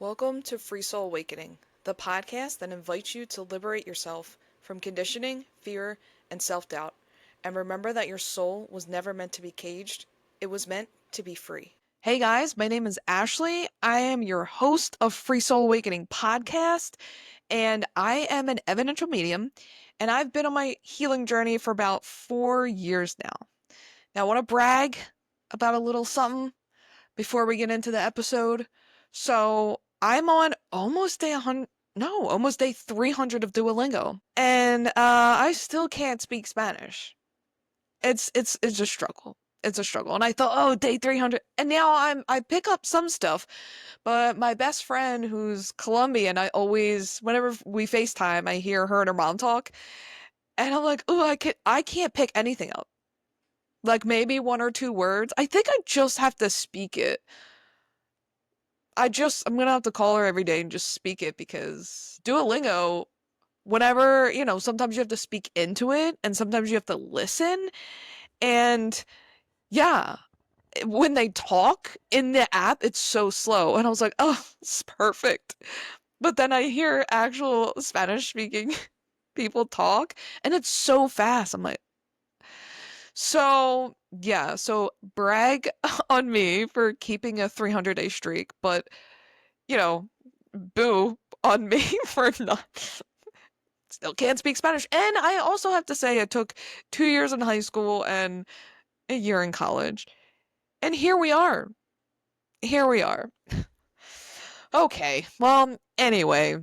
Welcome to Free Soul Awakening, the podcast that invites you to liberate yourself from conditioning, fear, and self-doubt. And remember that your soul was never meant to be caged, it was meant to be free. Hey guys, my name is Ashley. I am your host of Free Soul Awakening podcast, and I am an evidential medium, and I've been on my healing journey for about 4 years now. Now, I want to brag about a little something before we get into the episode. So I'm on almost day 100, no, almost day 300 of Duolingo, and I still can't speak Spanish. It's a struggle. It's a struggle. And I thought, oh, day 300, and now I pick up some stuff, but my best friend who's Colombian, I always, whenever we FaceTime, I hear her and her mom talk, and I'm like, oh, I can't pick anything up. Like maybe one or two words. I think I just have to speak it. I'm gonna have to call her every day and just speak it, because Duolingo, whenever, sometimes you have to speak into it and sometimes you have to listen. And yeah, when they talk in the app, it's so slow. And I was like, oh, it's perfect. But then I hear actual Spanish speaking people talk and it's so fast. I'm like, so yeah, so brag on me for keeping a 300-day streak, but you know, boo on me for not still can't speak Spanish. And I also have to say I took 2 years in high school and a year in college. And here we are. Here we are. Okay. Well, anyway.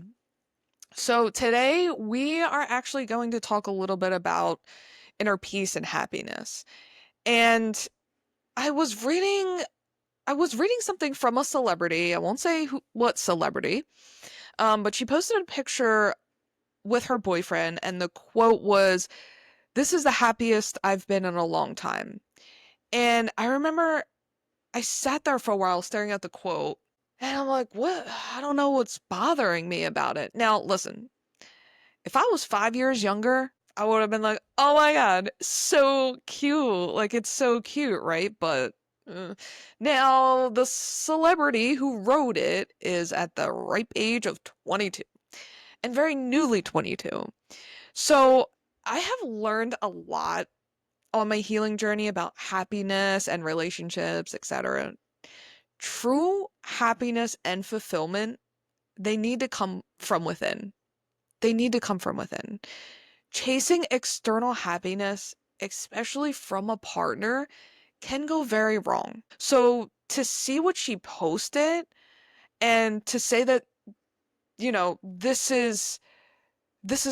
So today we are actually going to talk a little bit about inner peace and happiness. And I was reading I was reading something from a celebrity. I won't say what celebrity. But she posted a picture with her boyfriend, and the quote was, "This is the happiest I've been in a long time." And I remember I sat there for a while staring at the quote, and I'm like, what? I don't know what's bothering me about it. Now, listen, if I was 5 years younger, I would have been like, oh my God, so cute. Like, it's so cute, right? But uh, now the celebrity who wrote it is at the ripe age of 22, and very newly 22. So I have learned a lot on my healing journey about happiness and relationships, etc. True happiness and fulfillment, they need to come from within. They need to come from within. Chasing external happiness, especially from a partner, can go very wrong. So to see what she posted and to say that, this has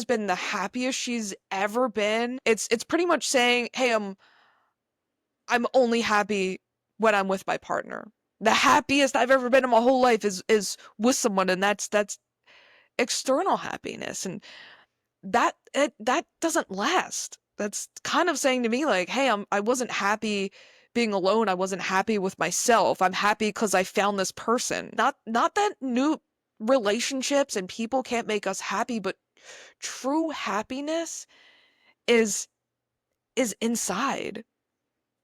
been the happiest she's ever been. It's pretty much saying, "Hey, I'm only happy when I'm with my partner. The happiest I've ever been in my whole life is with someone," and that's external happiness, and that doesn't last. That's kind of saying to me like, "Hey, I wasn't happy being alone. I wasn't happy with myself. I'm happy because I found this person." Not that new relationships and people can't make us happy, but true happiness is is inside,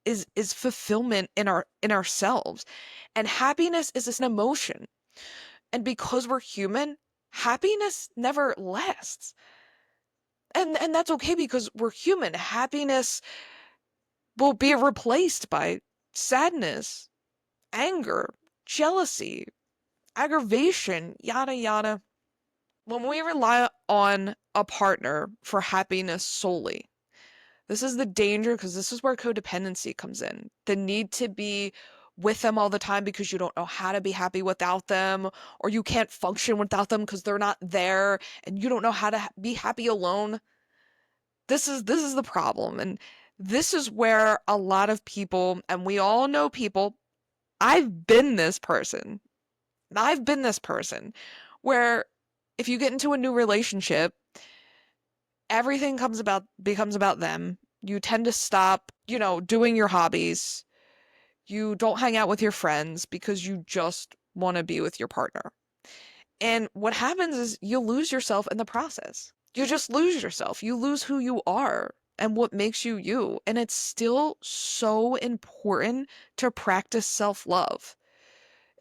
is fulfillment in ourselves. And happiness is an emotion. And because we're human, happiness never lasts. And that's okay, because we're human. Happiness will be replaced by sadness, anger, jealousy, aggravation, yada yada. When we rely on a partner for happiness solely, this is the danger, because this is where codependency comes in. The need to be with them all the time because you don't know how to be happy without them, or you can't function without them because they're not there, and you don't know how to be happy alone. This is the problem, and this is where a lot of people, and we all know people, I've been this person. I've been this person where if you get into a new relationship, everything becomes about them. You tend to stop, doing your hobbies. You don't hang out with your friends because you just want to be with your partner. And what happens is you lose yourself in the process. You just lose yourself. You lose who you are and what makes you you. And it's still so important to practice self-love.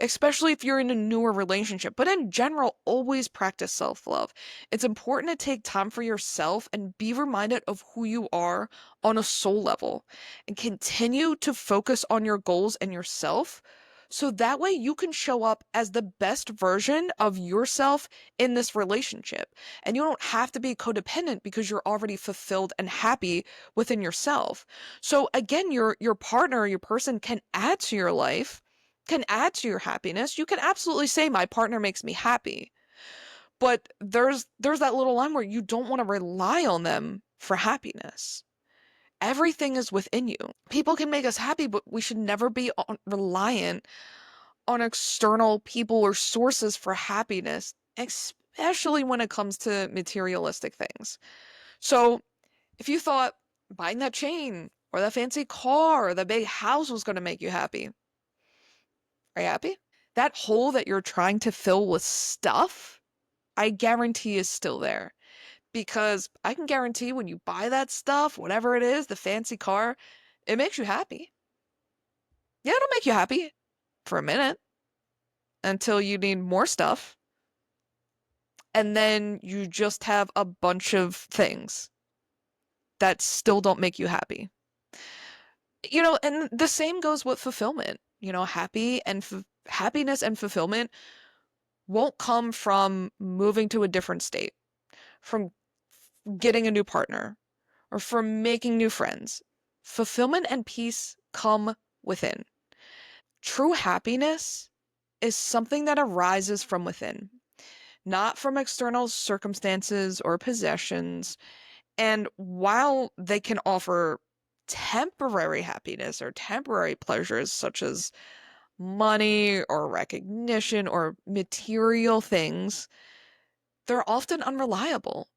especially if you're in a newer relationship. But in general, always practice self-love. It's important to take time for yourself and be reminded of who you are on a soul level and continue to focus on your goals and yourself. So that way you can show up as the best version of yourself in this relationship. And you don't have to be codependent because you're already fulfilled and happy within yourself. So again, your partner, your person can add to your life, can add to your happiness. You can absolutely say my partner makes me happy. But there's that little line where you don't want to rely on them for happiness. Everything is within you. People can make us happy, but we should never be reliant on external people or sources for happiness, especially when it comes to materialistic things. So, if you thought buying that chain or that fancy car or the big house was going to make you happy, are you happy? That hole that you're trying to fill with stuff, I guarantee is still there. Because I can guarantee when you buy that stuff, whatever it is, the fancy car, it makes you happy. Yeah, it'll make you happy for a minute until you need more stuff. And then you just have a bunch of things that still don't make you happy. And the same goes with fulfillment. Happiness and fulfillment won't come from moving to a different state, from getting a new partner, or from making new friends. Fulfillment and peace come within. True happiness is something that arises from within, not from external circumstances or possessions. And while they can offer temporary happiness or temporary pleasures, such as money or recognition or material things, they're often unreliable.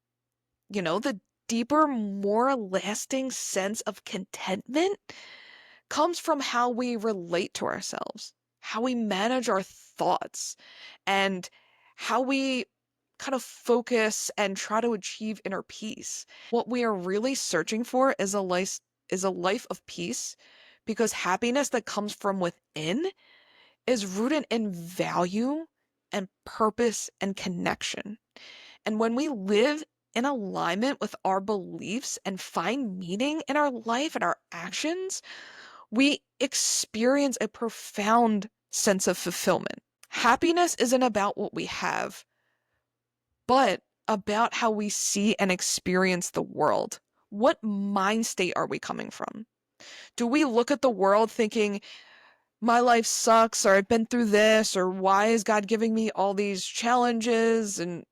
The deeper, more lasting sense of contentment comes from how we relate to ourselves, how we manage our thoughts, and how we kind of focus and try to achieve inner peace. What we are really searching for is a life of peace, because happiness that comes from within is rooted in value and purpose and connection. And when we live in alignment with our beliefs and find meaning in our life and our actions, we experience a profound sense of fulfillment. Happiness isn't about what we have, but about how we see and experience the world. What mind state are we coming from? Do we look at the world thinking, my life sucks, or I've been through this, or why is God giving me all these challenges? And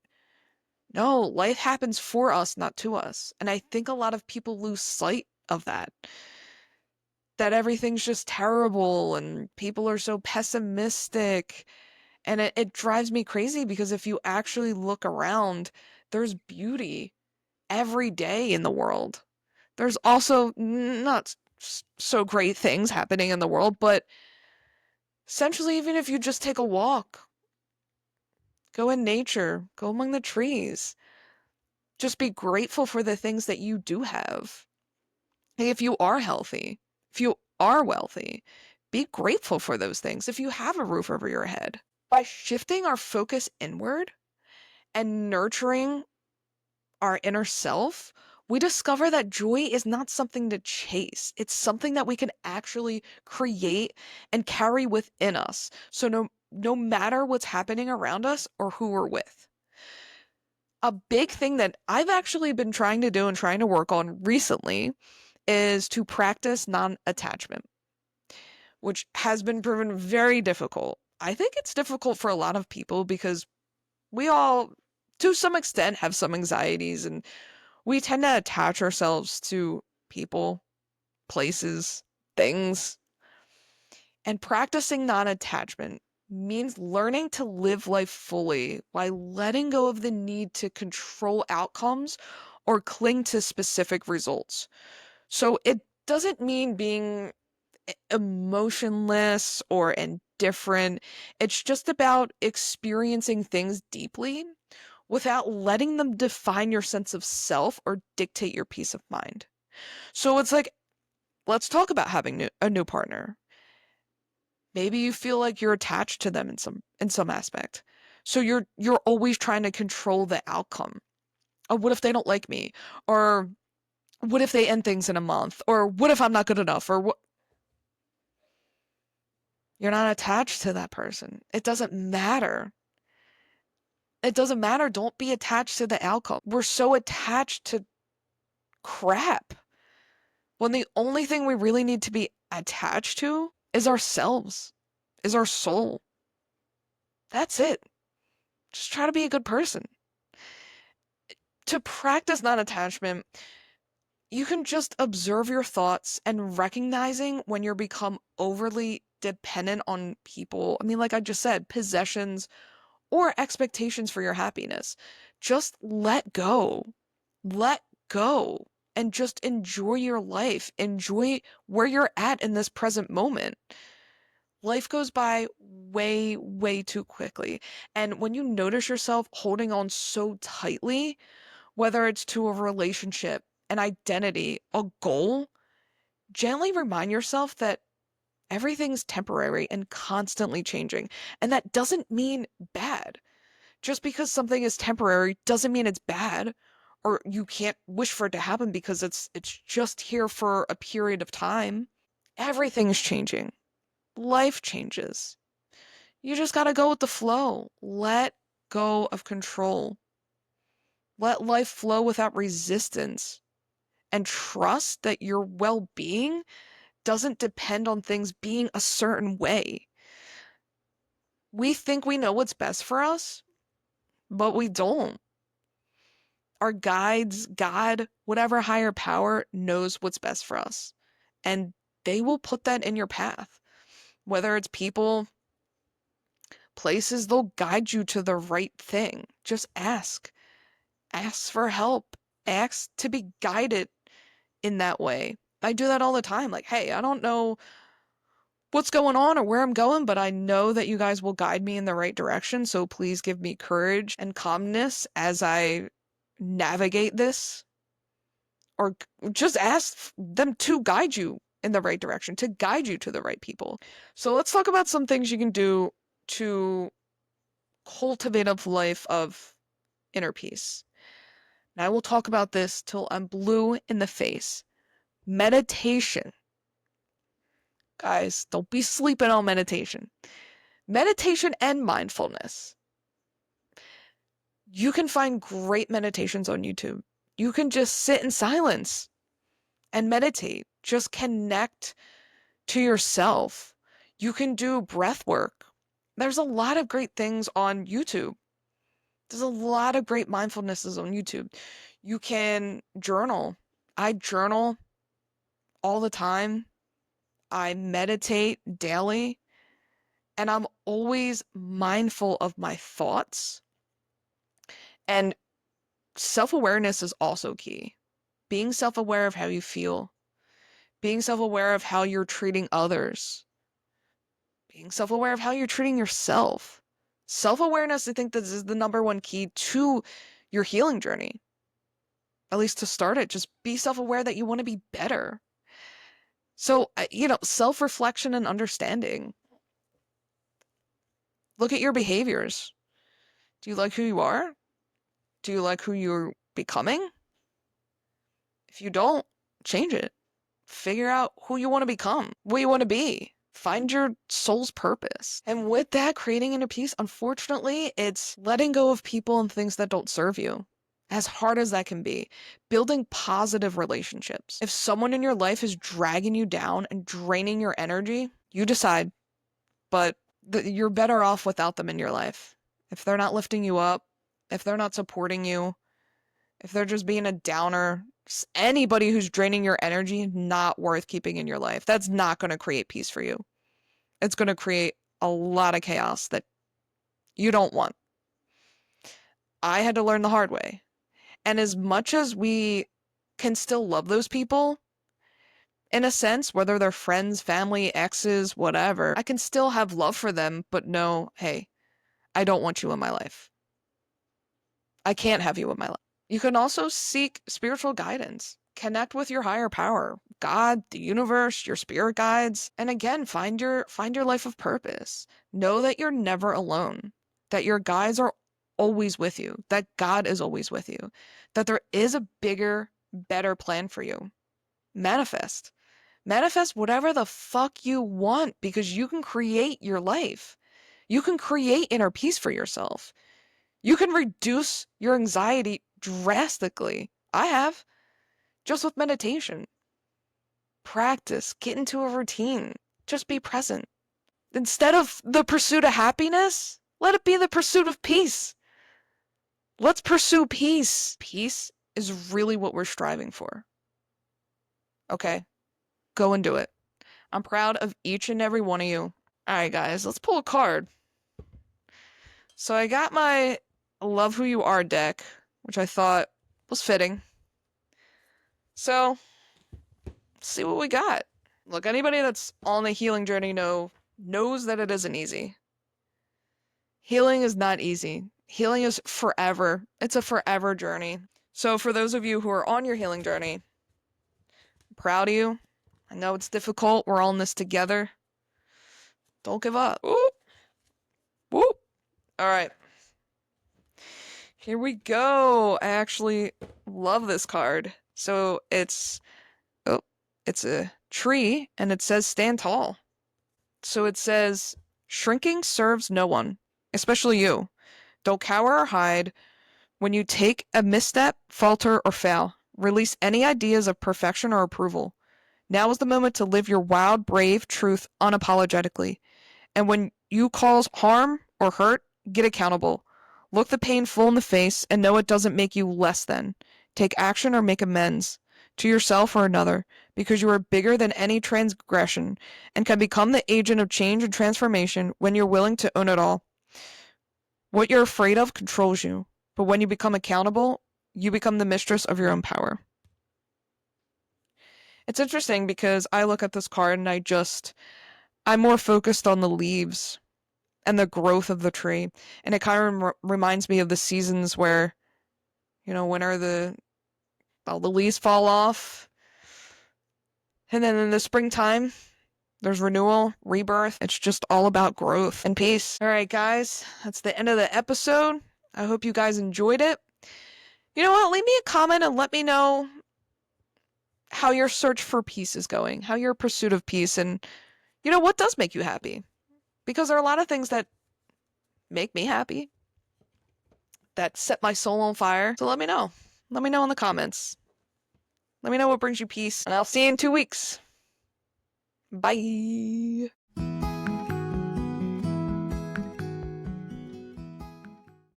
no, life happens for us, not to us. And I think a lot of people lose sight of that everything's just terrible and people are so pessimistic. And it drives me crazy, because if you actually look around, there's beauty every day in the world. There's also not so great things happening in the world, but essentially, even if you just take a walk, go in nature, go among the trees, just be grateful for the things that you do have. Hey, if you are healthy, if you are wealthy, be grateful for those things. If you have a roof over your head, by shifting our focus inward and nurturing our inner self, we discover that joy is not something to chase. It's something that we can actually create and carry within us. So no matter what's happening around us or who we're with. A big thing that I've actually been trying to do and trying to work on recently is to practice non-attachment, which has been proven very difficult. I think it's difficult for a lot of people because we all, to some extent, have some anxieties, and we tend to attach ourselves to people, places, things. And practicing non-attachment means learning to live life fully while letting go of the need to control outcomes or cling to specific results. So it doesn't mean being emotionless or indifferent. It's just about experiencing things deeply without letting them define your sense of self or dictate your peace of mind. So it's like, let's talk about having a new partner. Maybe you feel like you're attached to them in some aspect. So you're always trying to control the outcome. Oh, what if they don't like me? Or what if they end things in a month? Or what if I'm not good enough? Or what? You're not attached to that person. It doesn't matter. It doesn't matter. Don't be attached to the outcome. We're so attached to crap when the only thing we really need to be attached to is ourselves, is our soul. That's it. Just try to be a good person. To practice non-attachment, you can just observe your thoughts and recognizing when you're become overly dependent on people. I mean, like I just said, possessions or expectations for your happiness. Just let go. Let go and just enjoy your life. Enjoy where you're at in this present moment. Life goes by way, way too quickly. And when you notice yourself holding on so tightly, whether it's to a relationship, an identity, a goal, gently remind yourself that everything's temporary and constantly changing. And that doesn't mean bad. Just because something is temporary doesn't mean it's bad, or you can't wish for it to happen because it's just here for a period of time. Everything's changing. Life changes. You just gotta go with the flow. Let go of control. Let life flow without resistance. And trust that your well-being doesn't depend on things being a certain way. We think we know what's best for us, but we don't. Our guides, God, whatever higher power knows what's best for us. And they will put that in your path. Whether it's people, places, they'll guide you to the right thing. Just ask. Ask for help. Ask to be guided in that way. I do that all the time. Like, hey, I don't know what's going on or where I'm going, but I know that you guys will guide me in the right direction. So please give me courage and calmness as I navigate this. Or just ask them to guide you in the right direction, to guide you to the right people. So let's talk about some things you can do to cultivate a life of inner peace. And I will talk about this till I'm blue in the face. Meditation. Guys, don't be sleeping on meditation. Meditation and mindfulness. You can find great meditations on YouTube. You can just sit in silence and meditate. Just connect to yourself. You can do breath work. There's a lot of great things on YouTube. There's a lot of great mindfulnesses on YouTube. You can journal. I journal all the time. I meditate daily. And I'm always mindful of my thoughts. And self-awareness is also key. Being self-aware of how you feel. Being self-aware of how you're treating others. Being self-aware of how you're treating yourself. Self-awareness, I think this is the number one key to your healing journey. At least to start it, just be self-aware that you want to be better. So, self-reflection and understanding. Look at your behaviors. Do you like who you are? Do you like who you're becoming? If you don't, change it. Figure out who you want to become, what you want to be. Find your soul's purpose. And with that, creating inner peace, unfortunately, it's letting go of people and things that don't serve you. As hard as that can be, building positive relationships. If someone in your life is dragging you down and draining your energy, you decide. But you're better off without them in your life. If they're not lifting you up, if they're not supporting you, if they're just being a downer, anybody who's draining your energy, not worth keeping in your life. That's not going to create peace for you. It's going to create a lot of chaos that you don't want. I had to learn the hard way. And as much as we can still love those people, in a sense, whether they're friends, family, exes, whatever, I can still have love for them, but know, hey, I don't want you in my life. I can't have you in my life. You can also seek spiritual guidance. Connect with your higher power. God, the universe, your spirit guides. And again, find your life of purpose. Know that you're never alone, that your guides are always with you, that God is always with you, that there is a bigger, better plan for you. Manifest. Manifest whatever the fuck you want because you can create your life. You can create inner peace for yourself. You can reduce your anxiety drastically. I have, just with meditation. Practice, get into a routine. Just be present. Instead of the pursuit of happiness, let it be the pursuit of peace. Let's pursue peace. Peace is really what we're striving for. Okay, go and do it. I'm proud of each and every one of you. Alright, guys, let's pull a card. So I got my Love Who You Are deck, which I thought was fitting. So, let's see what we got. Look, anybody that's on the healing journey knows that it isn't easy. Healing is not easy. Healing is forever. It's a forever journey. So for those of you who are on your healing journey, I'm proud of you. I know it's difficult. We're all in this together. Don't give up. Whoop. Whoop. All right. Here we go. I actually love this card. So it's a tree and it says stand tall. So it says shrinking serves no one, especially you. Don't cower or hide. When you take a misstep, falter, or fail, release any ideas of perfection or approval. Now is the moment to live your wild, brave truth unapologetically. And when you cause harm or hurt, get accountable. Look the pain full in the face and know it doesn't make you less than. Take action or make amends to yourself or another, because you are bigger than any transgression and can become the agent of change and transformation when you're willing to own it all. What you're afraid of controls you, but when you become accountable, you become the mistress of your own power. It's interesting because I look at this card and I'm more focused on the leaves and the growth of the tree. And it kind of reminds me of the seasons where, winter, all the leaves fall off. And then in the springtime, there's renewal, rebirth. It's just all about growth and peace. All right, guys, that's the end of the episode. I hope you guys enjoyed it. You know what? Leave me a comment and let me know how your search for peace is going, how your pursuit of peace, and, what does make you happy. Because there are a lot of things that make me happy, that set my soul on fire. So let me know. Let me know in the comments. Let me know what brings you peace, and I'll see you in 2 weeks. Bye.